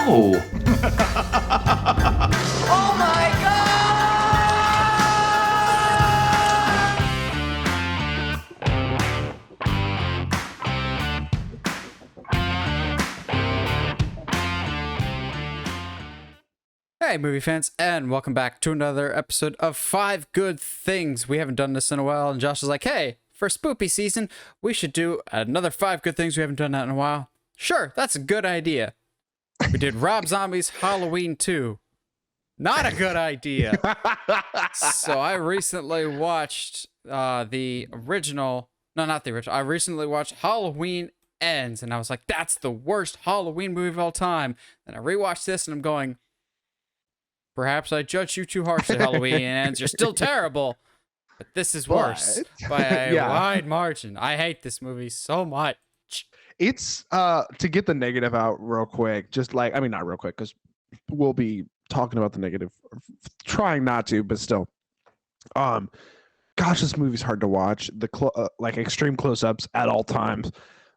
No. Oh my god! Hey, movie fans, and welcome back to another episode of 5 Good Things. We haven't done this in a while, and Josh is like, hey, for spoopy season, we should do another 5 Good Things. We haven't done that in a while. Sure, that's a good idea. We did Rob Zombie's Halloween 2. Not a good idea. So I recently watched the original. No, not the original. I recently watched Halloween Ends, and I was like, that's the worst Halloween movie of all time. And I rewatched this, and I'm going, perhaps I judge you too harshly, Halloween Ends. You're still terrible, but this is worse by a wide margin. I hate this movie so much. It's to get the negative out real quick, just like, I mean, not real quick, because we'll be talking about the negative, trying not to, but still. Gosh, this movie's hard to watch. The like extreme close-ups at all times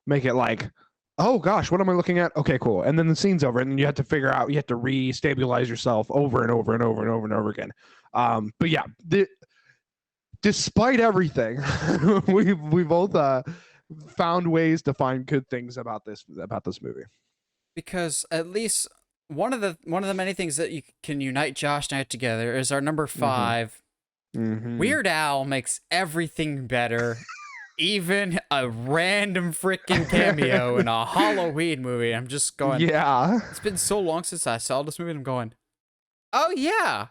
make it like, oh gosh, what am I looking at? Okay, cool. And then the scene's over, and then you have to figure out, you have to re-stabilize yourself over and over and over and over and over again. But yeah, despite everything, we both found ways to find good things about this movie. Because at least one of the many things that you can unite Josh and I together is our number 5. Weird Al makes everything better. Even a random freaking cameo in a Halloween movie. I'm just going, yeah. It's been so long since I saw this movie, and I'm going, oh yeah,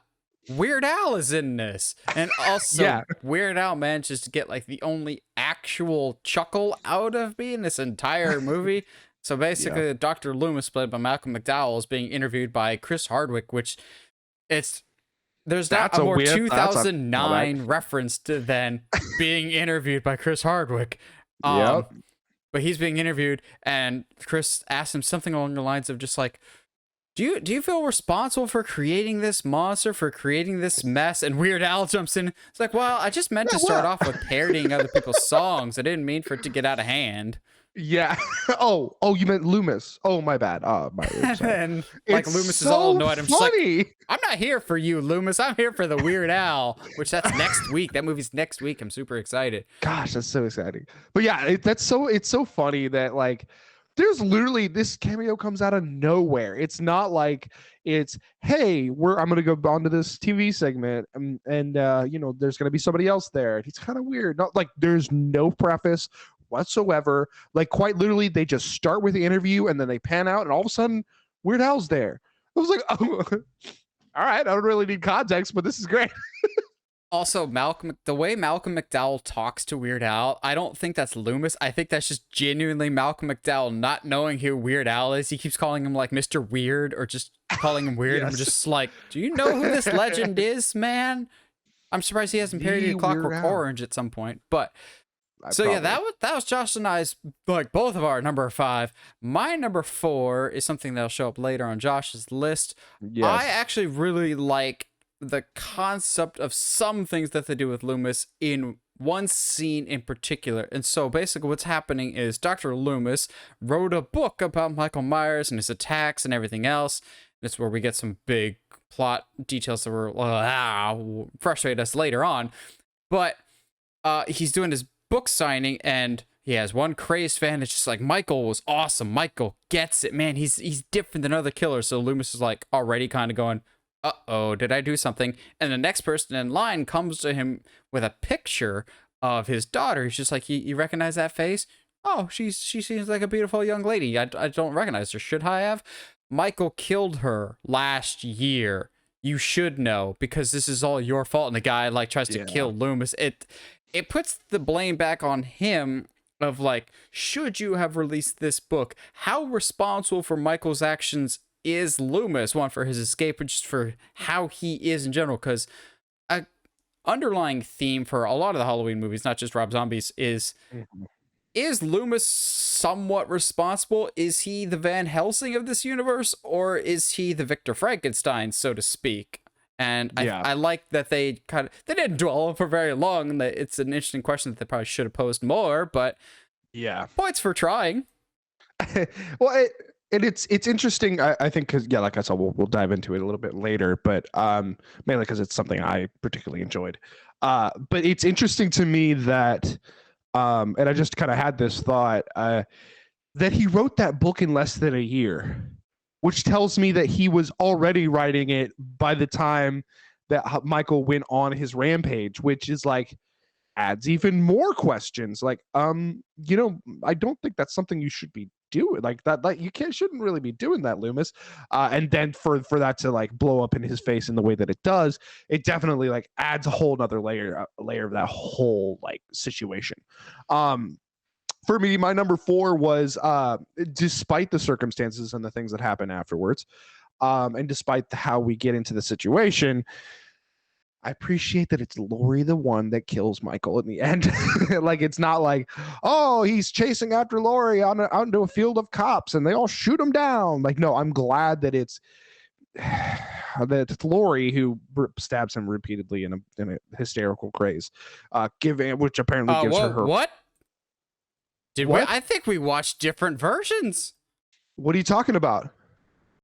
Weird Al is in this. And also, Weird Al manages to get like the only actual chuckle out of me in this entire movie. So basically, Dr. Loomis, played by Malcolm McDowell, is being interviewed by Chris Hardwick, which there's not a more 2009 reference to than being interviewed by Chris Hardwick. But he's being interviewed, and Chris asks him something along the lines of just like, do you feel responsible for creating this monster, for creating this mess? And Weird Al jumps in. It's like, well, I just meant to start off with parodying other people's songs. I didn't mean for it to get out of hand. Yeah. Oh, you meant Loomis. Oh, my bad. And like Loomis is all annoyed. I'm just like, I'm not here for you, Loomis. I'm here for the Weird Al, which that's next week. That movie's next week. I'm super excited. Gosh, that's so exciting. But yeah, it's so funny that like there's literally this cameo comes out of nowhere. It's not like it's, hey, I'm gonna go onto this TV segment and there's gonna be somebody else there. It's kind of weird. Not like there's no preface whatsoever. Like quite literally, they just start with the interview and then they pan out, and all of a sudden, Weird Al's there. I was like, oh, all right, I don't really need context, but this is great. Also, the way Malcolm McDowell talks to Weird Al, I don't think that's Loomis. I think that's just genuinely Malcolm McDowell not knowing who Weird Al is. He keeps calling him like Mr. Weird, or just calling him Weird. Yes. I'm just like, do you know who this legend is, man? I'm surprised he hasn't parodied Clockwork Orange at some point, but. That was Josh and I's, like, both of our number 5. My number 4 is something that'll show up later on Josh's list. Yes. I actually really like the concept of some things that they do with Loomis in one scene in particular. And so basically what's happening is Dr. Loomis wrote a book about Michael Myers and his attacks and everything else. It's where we get some big plot details that will frustrate us later on. But he's doing his book signing, and he has one crazed fan that's just like, Michael was awesome. Michael gets it, man. He's different than other killers. So Loomis is like already kind of going, uh-oh, did I do something? And the next person in line comes to him with a picture of his daughter. He's just like, you recognize that face? Oh, she seems like a beautiful young lady. I don't recognize her. Should I have? Michael killed her last year. You should know, because this is all your fault. And the guy like tries to kill Loomis. It puts the blame back on him of like, should you have released this book? How responsible for Michael's actions is Loomis? One, for his escape, but just for how he is in general. Because a underlying theme for a lot of the Halloween movies, not just Rob Zombie's, is Loomis somewhat responsible? Is he the Van Helsing of this universe? Or is he the Victor Frankenstein, so to speak? And I like that they didn't dwell for very long. And it's an interesting question that they probably should have posed more, but yeah, points for trying. Well, And it's interesting. I think because yeah, like I said, we'll dive into it a little bit later, but mainly because it's something I particularly enjoyed. But it's interesting to me that and I just kind of had this thought that he wrote that book in less than a year, which tells me that he was already writing it by the time that Michael went on his rampage, which is like adds even more questions. Like, I don't think that's something you should be doing. Like that, you can't shouldn't really be doing that, Loomis. And then for that to like blow up in his face in the way that it does, it definitely like adds a whole nother layer of that whole like situation. For me, my number 4 was despite the circumstances and the things that happen afterwards, and despite how we get into the situation, I appreciate that it's Laurie the one that kills Michael in the end. Like it's not like, oh, he's chasing after Laurie onto a field of cops and they all shoot him down. Like, no, I'm glad that it's that it's Laurie who stabs him repeatedly in a hysterical craze, which apparently gives her. What? What? I think we watched different versions. What are you talking about?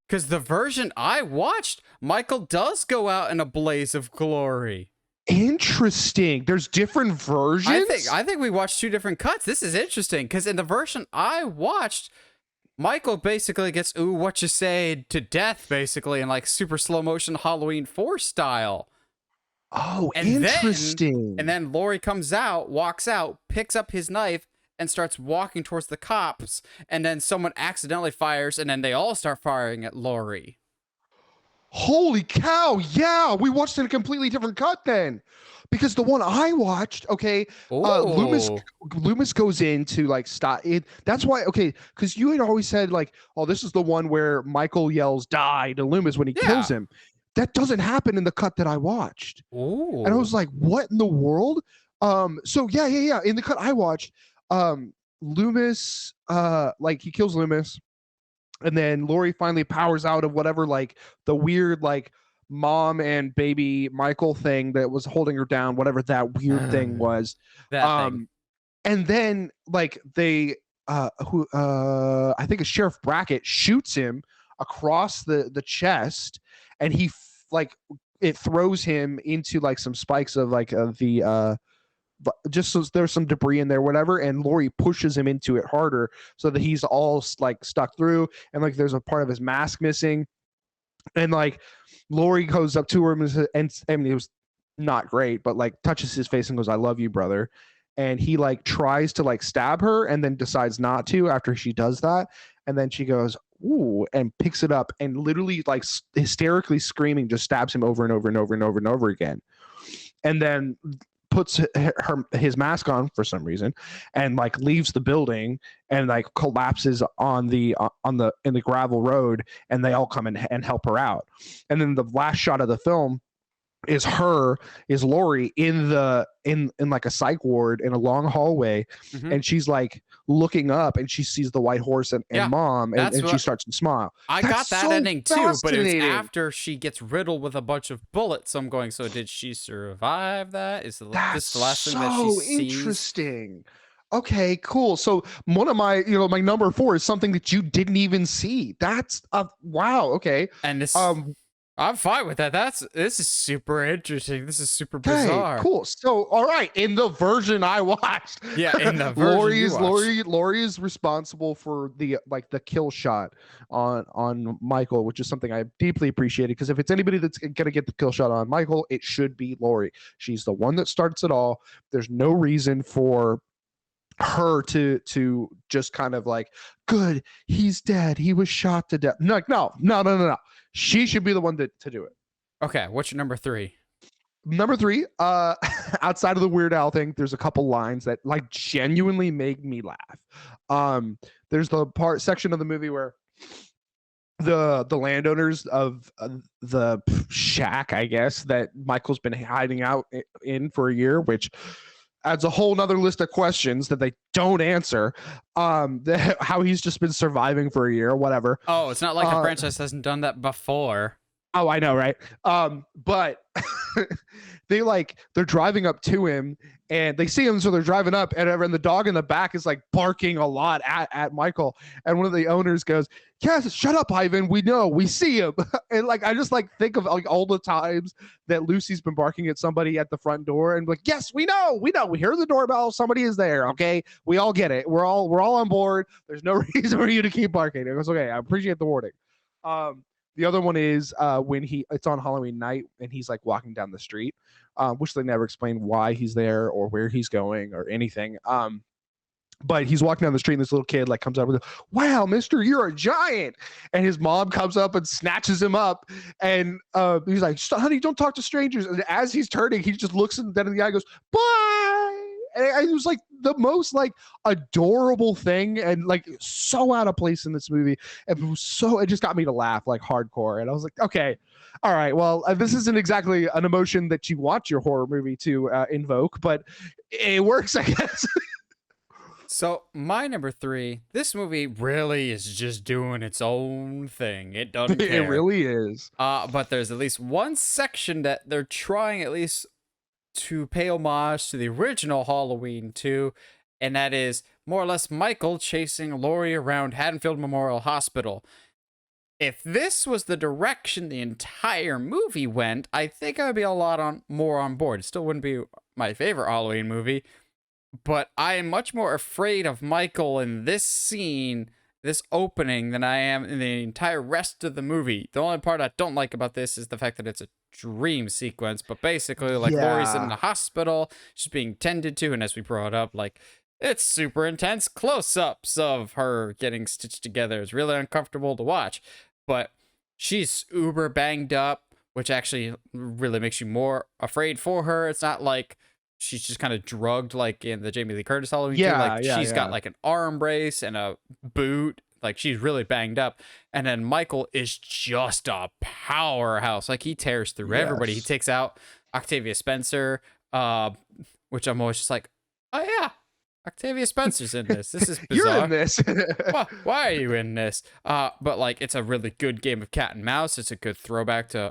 Because the version I watched, Michael does go out in a blaze of glory. Interesting. There's different versions? I think we watched 2 different cuts. This is interesting because in the version I watched, Michael basically gets ooh what you say to death, basically, in like super slow motion Halloween 4 style. Oh, interesting. And then Laurie comes out, walks out, picks up his knife, and starts walking towards the cops, and then someone accidentally fires, and then they all start firing at Laurie. Holy cow, yeah, we watched in a completely different cut then. Because the one I watched, okay, Loomis goes in to like stop it. That's why, okay, because you had always said like, oh, this is the one where Michael yells "die" to Loomis when he kills him. That doesn't happen in the cut that I watched. Ooh. And I was like, what in the world? So yeah. In the cut I watched, Loomis like he kills Loomis, and then Laurie finally powers out of whatever like the weird like mom and baby Michael thing that was holding her down, whatever that weird thing was. Thing. And then like they I think it's Sheriff Brackett shoots him across the chest, and he like it throws him into like some spikes of like the just so there's some debris in there, whatever, and Laurie pushes him into it harder so that he's all like stuck through, and like there's a part of his mask missing, and like Laurie goes up to him and I mean, it was not great, but like touches his face and goes, "I love you, brother," and he like tries to like stab her and then decides not to after she does that, and then she goes ooh and picks it up and literally like hysterically screaming just stabs him over and over and over and over and over again, and then puts his mask on for some reason and like leaves the building and like collapses in the gravel road, and they all come in and help her out. And then the last shot of the film is Laurie in like a psych ward in a long hallway, and she's like looking up and she sees the white horse and mom, and she starts to smile. I got that ending too, but it's after she gets riddled with a bunch of bullets. So I'm going, so did she survive that? Is this the last thing that she sees? Interesting. Okay, cool. So one of my, my number 4 is something that you didn't even see. That's wow. Okay. And this, I'm fine with that. This is super interesting. This is super bizarre. Cool. So, all right, in the version I watched, in the version Laurie is responsible for the kill shot on Michael, which is something I deeply appreciated, because if it's anybody that's gonna get the kill shot on Michael, it should be Laurie. She's the one that starts it all. There's no reason for her to just kind of like, good, he's dead, he was shot to death. No. She should be the one to do it. Okay, what's your number 3? Number 3, outside of the Weird Al thing, there's a couple lines that like genuinely make me laugh. There's the section of the movie where the landowners of the shack, I guess, that Michael's been hiding out in for a year, which adds a whole nother list of questions that they don't answer. How he's just been surviving for a year or whatever. Oh, it's not like the franchise hasn't done that before. Oh, I know, right? But they're driving up to him and they see him, so they're driving up, and the dog in the back is like barking a lot at Michael. And one of the owners goes, "Yes, shut up, Ivan. We know, we see him." And like I just like think of like all the times that Lucy's been barking at somebody at the front door, and like, yes, we know, we hear the doorbell, somebody is there. Okay, we all get it. We're all on board. There's no reason for you to keep barking. It goes, okay, I appreciate the warning. The other one is when it's on Halloween night and he's like walking down the street, which they never explain why he's there or where he's going or anything. But he's walking down the street and this little kid like comes up and goes, "Wow, mister, you're a giant." And his mom comes up and snatches him up. And he's like, "Honey, don't talk to strangers." And as he's turning, he just looks him dead in the eye and goes, "Bye." And it was like the most like adorable thing and like so out of place in this movie. It just got me to laugh like hardcore. And I was like, okay, all right, well, this isn't exactly an emotion that you want your horror movie to invoke, but it works, I guess. So my number 3, this movie really is just doing its own thing. It doesn't care. It really is. But there's at least one section that they're trying at least to pay homage to the original Halloween 2, and that is more or less Michael chasing Laurie around Haddonfield Memorial Hospital. If this was the direction the entire movie went, I think I would be a lot more on board. It still wouldn't be my favorite Halloween movie, but I am much more afraid of Michael in this scene, this opening, than I am in the entire rest of the movie. The only part I don't like about this is the fact that it's a dream sequence, but basically, like, Laurie's in the hospital, she's being tended to, and as we brought up, like, it's super intense close-ups of her getting stitched together. It's really uncomfortable to watch, but she's uber banged up, which actually really makes you more afraid for her. It's not like she's just kind of drugged like in the Jamie Lee Curtis Halloween 2. Like, she's got like an arm brace and a boot. Like, she's really banged up. And then Michael is just a powerhouse. Like, he tears through everybody. He takes out Octavia Spencer, which I'm always just like, oh yeah, Octavia Spencer's in this. This is bizarre. You're in this. Why are you in this? But like, it's a really good game of cat and mouse. It's a good throwback to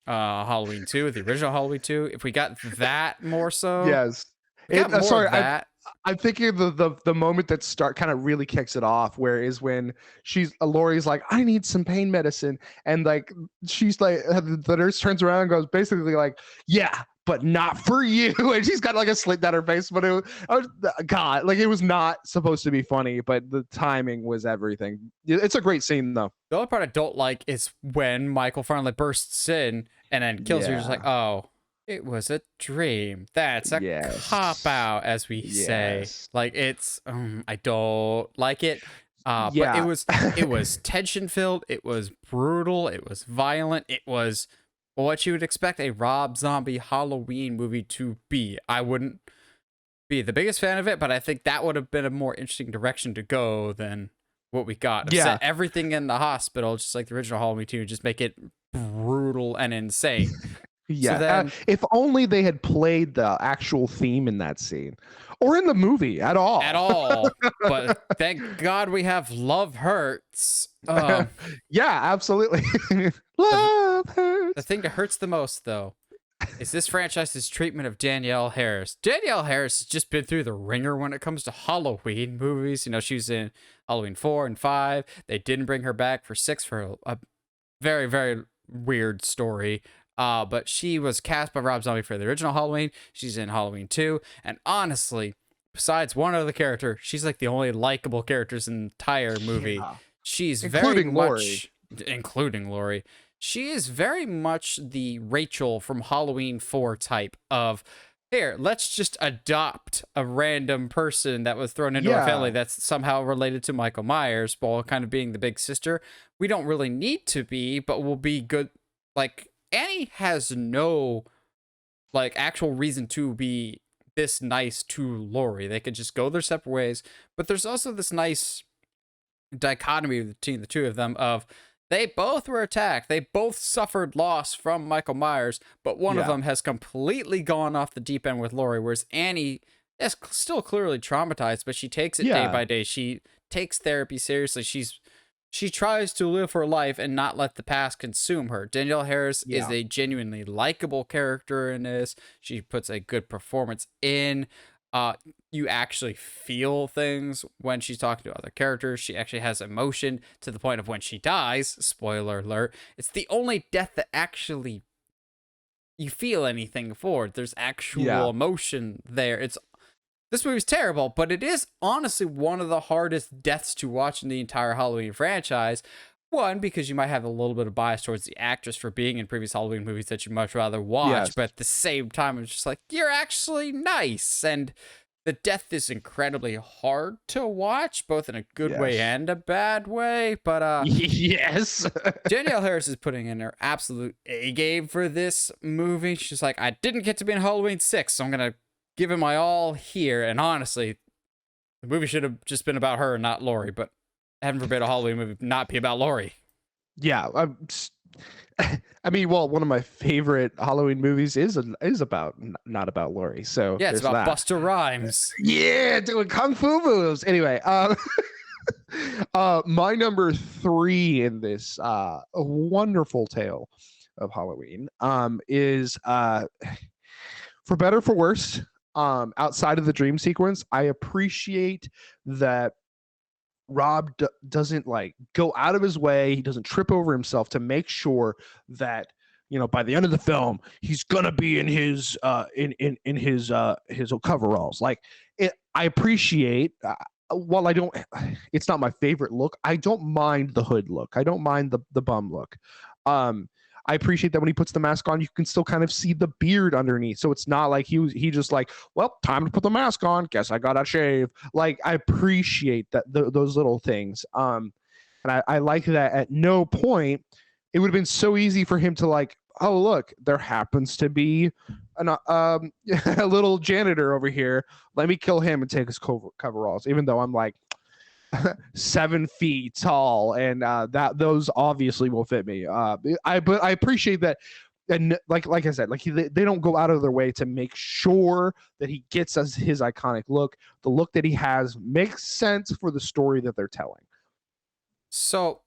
Halloween 2, the original Halloween 2. If we got that more so. Yes. I'm thinking of the moment that kind of really kicks it off, where is when Laurie's like, "I need some pain medicine," and like she's like, the nurse turns around and goes basically like, "Yeah, but not for you," and she's got like a slit down her face. But God, like, it was not supposed to be funny, but the timing was everything. It's a great scene though. The only part I don't like is when Michael finally bursts in and then kills her. Just like, oh, it was a dream. That's a cop out, as we say. Like, it's I don't like it. But it was tension filled. It was brutal. It was violent. It was what you would expect a Rob Zombie Halloween movie to be. I wouldn't be the biggest fan of it, but I think that would have been a more interesting direction to go than what we got. Set everything in the hospital, just like the original Halloween 2, just make it brutal and insane. Yeah, so then, if only they had played the actual theme in that scene or in the movie at all. But thank God we have Love Hurts. Yeah, absolutely. Love hurts. The thing that hurts the most, though, is this franchise's treatment of Danielle Harris. Danielle Harris has just been through the ringer when it comes to Halloween movies. You know, she was in Halloween 4 and 5. They didn't bring her back for 6 for a very, very weird story. But she was cast by Rob Zombie for the original Halloween. She's in Halloween 2. And honestly, besides one other character, she's like the only likable characters in the entire movie. Yeah. She's including Laurie. She is very much the Rachel from Halloween 4 type of, here, let's just adopt a random person that was thrown into our family that's somehow related to Michael Myers, while kind of being the big sister. We don't really need to be, but we'll be good. Like, Annie has no, like, actual reason to be this nice to Laurie. They could just go their separate ways. But there's also this nice dichotomy between the two of them of, they both were attacked. They both suffered loss from Michael Myers, but one of them has completely gone off the deep end with Laurie, whereas Annie is still clearly traumatized, but she takes it day by day. She takes therapy seriously. She's she tries to live her life and not let the past consume her. Danielle Harris is Yeah. a genuinely likable character in this. She puts a good performance in. You actually feel things when she's talking to other characters. She actually has emotion to the point of when she dies. Spoiler alert. It's the only death that actually you feel anything for. There's actual Yeah. emotion there. This movie's terrible, but it is honestly one of the hardest deaths to watch in the entire Halloween franchise. One, because you might have a little bit of bias towards the actress for being in previous Halloween movies that you much rather watch, Yes. but at the same time, it's just like, you're actually nice. And the death is incredibly hard to watch, both in a good way Yes. and a bad way. But Yes. Danielle Harris is putting in her absolute A game for this movie. She's like, I didn't get to be in Halloween 6, so I'm going to give it my all here. And honestly, the movie should have just been about her and not Laurie, but heaven forbid a Halloween movie not be about Laurie. Yeah. I mean, well, one of my favorite Halloween movies is about not about Laurie. So Yeah, it's there's about that. Buster Rhymes. Yeah, doing kung fu moves. Anyway, my number 3 in this a wonderful tale of Halloween is for better or for worse. Outside of the dream sequence, I appreciate that Rob doesn't like go out of his way. He doesn't trip over himself to make sure that by the end of the film he's gonna be in his his coveralls. Like I appreciate. While I don't, it's not my favorite look. I don't mind the hood look. I don't mind the bum look. I appreciate that when he puts the mask on, you can still kind of see the beard underneath. So it's not like he just like, well, time to put the mask on. Guess I gotta shave. Like I appreciate that those little things. And I like that at no point it would have been so easy for him to like, oh look, there happens to be a little janitor over here. Let me kill him and take his coveralls. Even though I'm like 7 feet tall, and that those obviously will fit me. But I appreciate that, and like I said, like they don't go out of their way to make sure that he gets us his iconic look. The look that he has makes sense for the story that they're telling. So,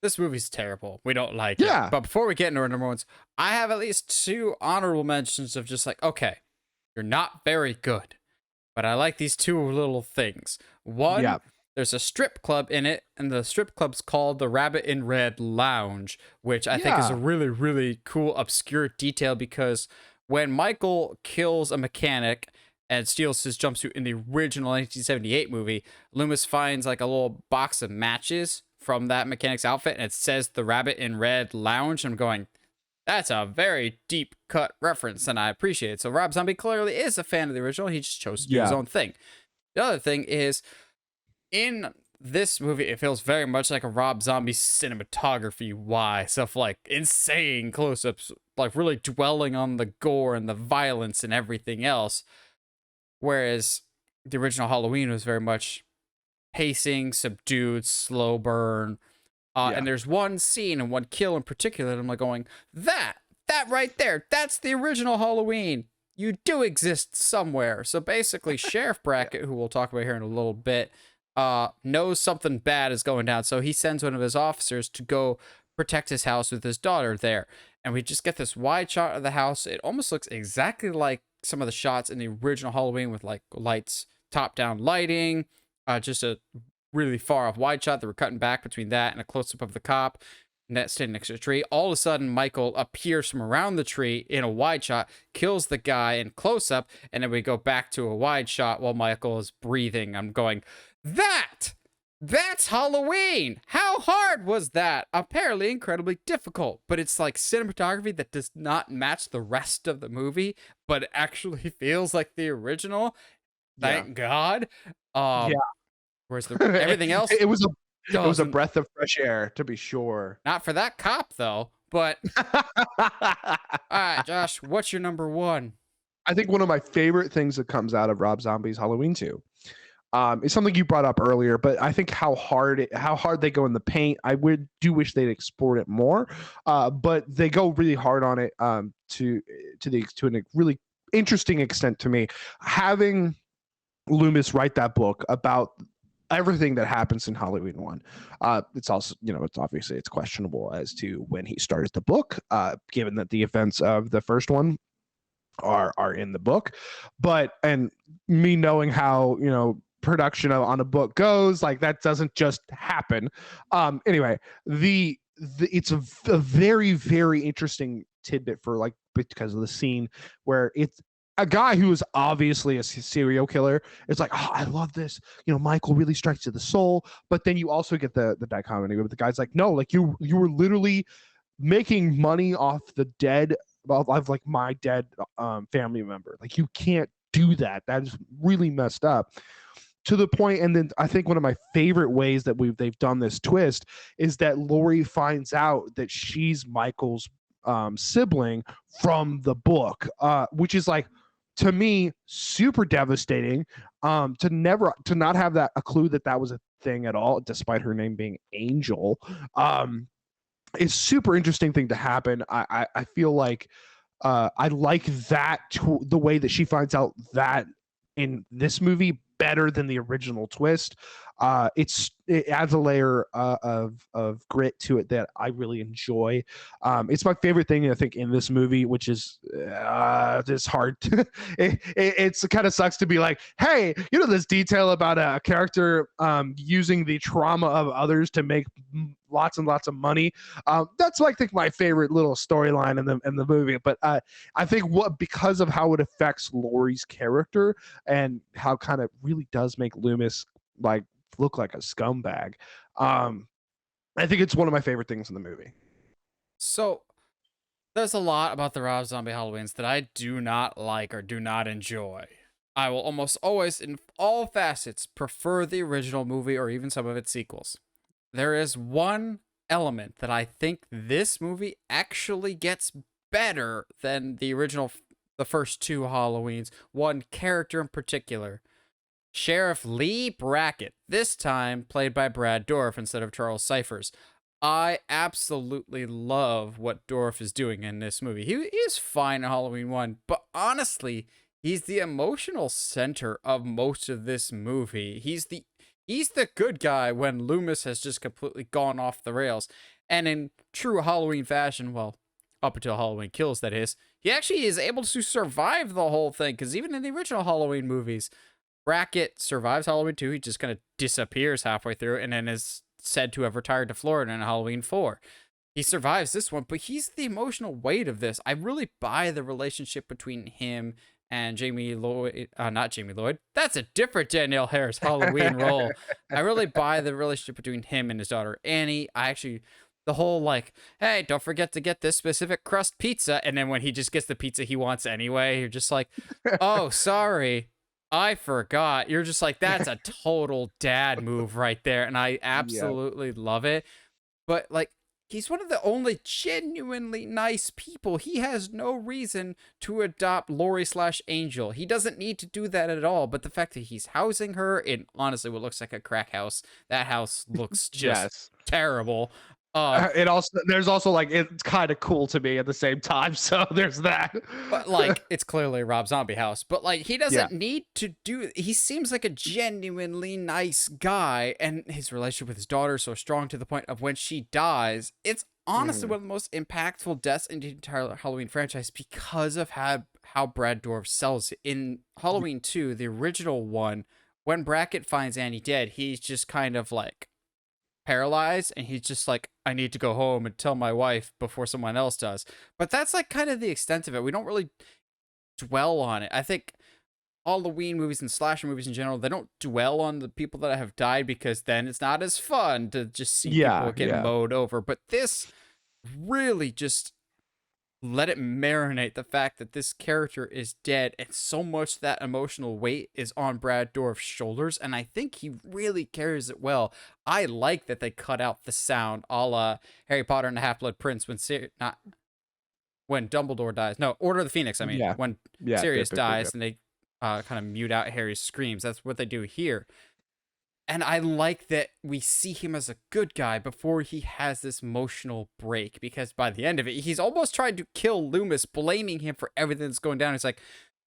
this movie's terrible. We don't like Yeah. it. But before we get into our number ones, I have at least 2 honorable mentions of just like, okay, you're not very good, but I like these 2 little things. One, Yeah. there's a strip club in it, and the strip club's called the Rabbit in Red Lounge, which I think is a really, really cool, obscure detail because when Michael kills a mechanic and steals his jumpsuit in the original 1978 movie, Loomis finds like a little box of matches from that mechanic's outfit, and it says the Rabbit in Red Lounge. I'm going, that's a very deep cut reference, and I appreciate it. So Rob Zombie clearly is a fan of the original. He just chose to do his own thing. The other thing is, in this movie, it feels very much like a Rob Zombie cinematography wise of like insane close-ups, like really dwelling on the gore and the violence and everything else. Whereas the original Halloween was very much pacing, subdued, slow burn. And there's one scene and one kill in particular that I'm like going, that right there, that's the original Halloween. You do exist somewhere. So basically, Sheriff Brackett, who we'll talk about here in a little bit, knows something bad is going down. So he sends one of his officers to go protect his house with his daughter there. And we just get this wide shot of the house. It almost looks exactly like some of the shots in the original Halloween with like lights, top-down lighting, just a really far off wide shot that we're cutting back between that and a close-up of the cop standing next to a tree. All of a sudden, Michael appears from around the tree in a wide shot, kills the guy in close-up, and then we go back to a wide shot while Michael is breathing. I'm going, that's Halloween! How hard was that? Apparently incredibly difficult, but it's like cinematography that does not match the rest of the movie, but it actually feels like the original. Thank God. Whereas everything else, it was a doesn't. breath of fresh air, to be sure. Not for that cop though. But all right, Josh, what's your number 1? I think one of my favorite things that comes out of Rob Zombie's Halloween 2 is something you brought up earlier, but I think how hard they go in the paint. I do wish they'd explored it more, but they go really hard on it to a really interesting extent to me. Having Loomis write that book about everything that happens in Halloween 1. It's also, it's obviously it's questionable as to when he started the book, given that the events of the first one are in the book. But and me knowing how, production on a book goes, like that doesn't just happen. Anyway, it's a very, very interesting tidbit for like, because of the scene where it's a guy who is obviously a serial killer. It's like, oh, I love this. Michael really strikes to the soul. But then you also get the dichotomy where the guy's like, no, like you were literally making money off the dead of like my dead family member. Like you can't do that. That is really messed up. To the point, and then I think one of my favorite ways that they've done this twist is that Laurie finds out that she's Michael's sibling from the book, which is like, to me, super devastating. To not have a clue that was a thing at all, despite her name being Angel. It's super interesting thing to happen. I feel like I like that the way that she finds out that in this movie better than the original twist. It adds a layer of grit to it that I really enjoy. It's my favorite thing, I think, in this movie, which is it's hard. It's kind of sucks to be like, hey, this detail about a character using the trauma of others to make lots and lots of money. That's like, I think, my favorite little storyline in the movie. But I think because of how it affects Laurie's character and how kind of really does make Loomis like look like a scumbag. I think it's one of my favorite things in the movie. So there's a lot about the Rob Zombie Halloweens that I do not like or do not enjoy. I will almost always, in all facets, prefer the original movie or even some of its sequels. There is one element that I think this movie actually gets better than the first two Halloweens. One character in particular. Sheriff Lee Brackett, this time played by Brad Dourif instead of Charles Cyphers. I absolutely love what Dourif is doing in this movie. He is fine in Halloween 1, but honestly, he's the emotional center of most of this movie. He's the good guy when Loomis has just completely gone off the rails. And in true Halloween fashion, well, up until Halloween Kills, that is, he actually is able to survive the whole thing, because even in the original Halloween movies, Brackett survives Halloween 2. He just kind of disappears halfway through and then is said to have retired to Florida in Halloween 4. He survives this one, but he's the emotional weight of this. I really buy the relationship between him and Jamie Lloyd. Not Jamie Lloyd. That's a different Danielle Harris Halloween role. I really buy the relationship between him and his daughter Annie. The whole like, hey, don't forget to get this specific crust pizza. And then when he just gets the pizza he wants anyway, you're just like, oh, sorry, I forgot. You're just like, that's a total dad move right there. And I absolutely love it. But like, he's one of the only genuinely nice people. He has no reason to adopt Laurie/Angel. He doesn't need to do that at all. But the fact that he's housing her in honestly what looks like a crack house, that house looks just terrible. There's also like, it's kind of cool to me at the same time, so there's that. But like, it's clearly a Rob Zombie house, but like, he doesn't need to do. He seems like a genuinely nice guy, and his relationship with his daughter is so strong to the point of when she dies, it's honestly one of the most impactful deaths in the entire Halloween franchise because of how Brad Dourif sells it. In Halloween 2, the original one, when Brackett finds Annie dead, he's just kind of like paralyzed, and he's just like, I need to go home and tell my wife before someone else does. But that's like kind of the extent of it. We don't really dwell on it. I think Halloween movies and slasher movies in general, they don't dwell on the people that have died, because then it's not as fun to just see people get mowed over. But this really just let it marinate, the fact that this character is dead, and so much that emotional weight is on Brad Dourif's shoulders, and I think he really carries it well. I like that they cut out the sound a la Harry Potter and the Half-Blood Prince when Dumbledore dies. No, Order of the Phoenix, I mean. When Sirius dies, and they kind of mute out Harry's screams. That's what they do here. And I like that we see him as a good guy before he has this emotional break, because by the end of it, he's almost tried to kill Loomis, blaming him for everything that's going down. He's like,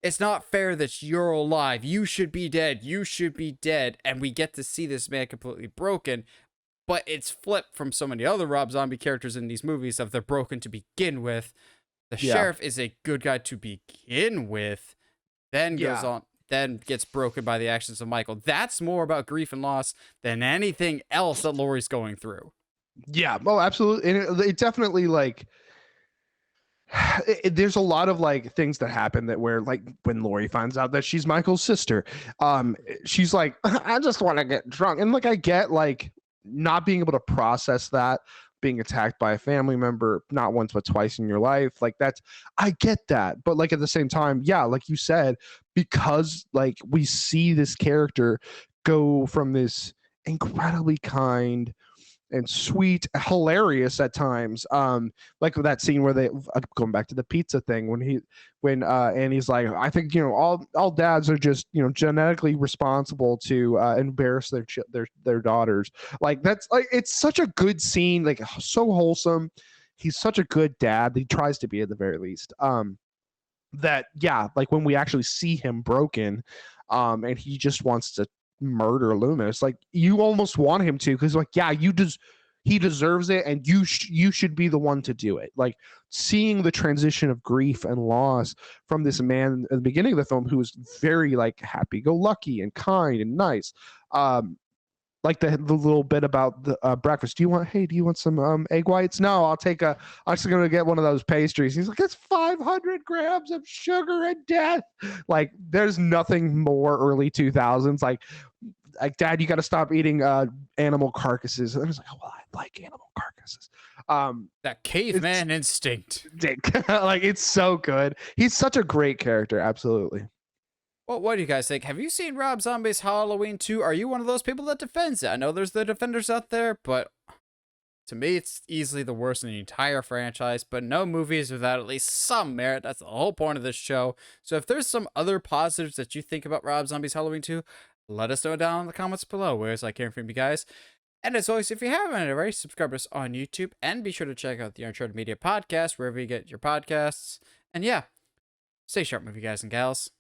it's not fair that you're alive. You should be dead. You should be dead. And we get to see this man completely broken. But it's flipped from so many other Rob Zombie characters in these movies of they're broken to begin with. The sheriff is a good guy to begin with, then goes on, then gets broken by the actions of Michael. That's more about grief and loss than anything else that Laurie's going through. Yeah, well, absolutely. And it definitely like there's a lot of like things that happen that where like when Laurie finds out that she's Michael's sister, she's like, I just want to get drunk. And like I get like not being able to process that, being attacked by a family member not once but twice in your life, like that's, I get that. But like at the same time, yeah, like you said, because like we see this character go from this incredibly kind and sweet, hilarious at times, like that scene where they going back to the pizza thing when Annie's like, I think, you know, all dads are just, you know, genetically responsible to embarrass their daughters. Like that's like, it's such a good scene, like so wholesome. He's such a good dad. He tries to be at the very least. That yeah, like when we actually see him broken, and he just wants to murder Loomis, like you almost want him to, because like yeah, he deserves it, and you should be the one to do it. Like seeing the transition of grief and loss from this man at the beginning of the film who was very like happy-go-lucky and kind and nice, like the little bit about the breakfast. Do you want some egg whites? No, I'm just gonna get one of those pastries. He's like, it's 500 grams of sugar and death. Like there's nothing more early 2000s like dad, you got to stop eating animal carcasses. And I was like, oh well, I like animal carcasses. That caveman instinct. Like it's so good. He's such a great character. Absolutely. Well, what do you guys think? Have you seen Rob Zombie's Halloween 2? Are you one of those people that defends it? I know there's the defenders out there, but to me, it's easily the worst in the entire franchise. But no movie is without at least some merit. That's the whole point of this show. So if there's some other positives that you think about Rob Zombie's Halloween 2, let us know down in the comments below. Whereas I hearing from you guys. And as always, if you haven't already, subscribe to us on YouTube. And be sure to check out the Uncharted Media Podcast, wherever you get your podcasts. And yeah, stay sharp, movie guys and gals.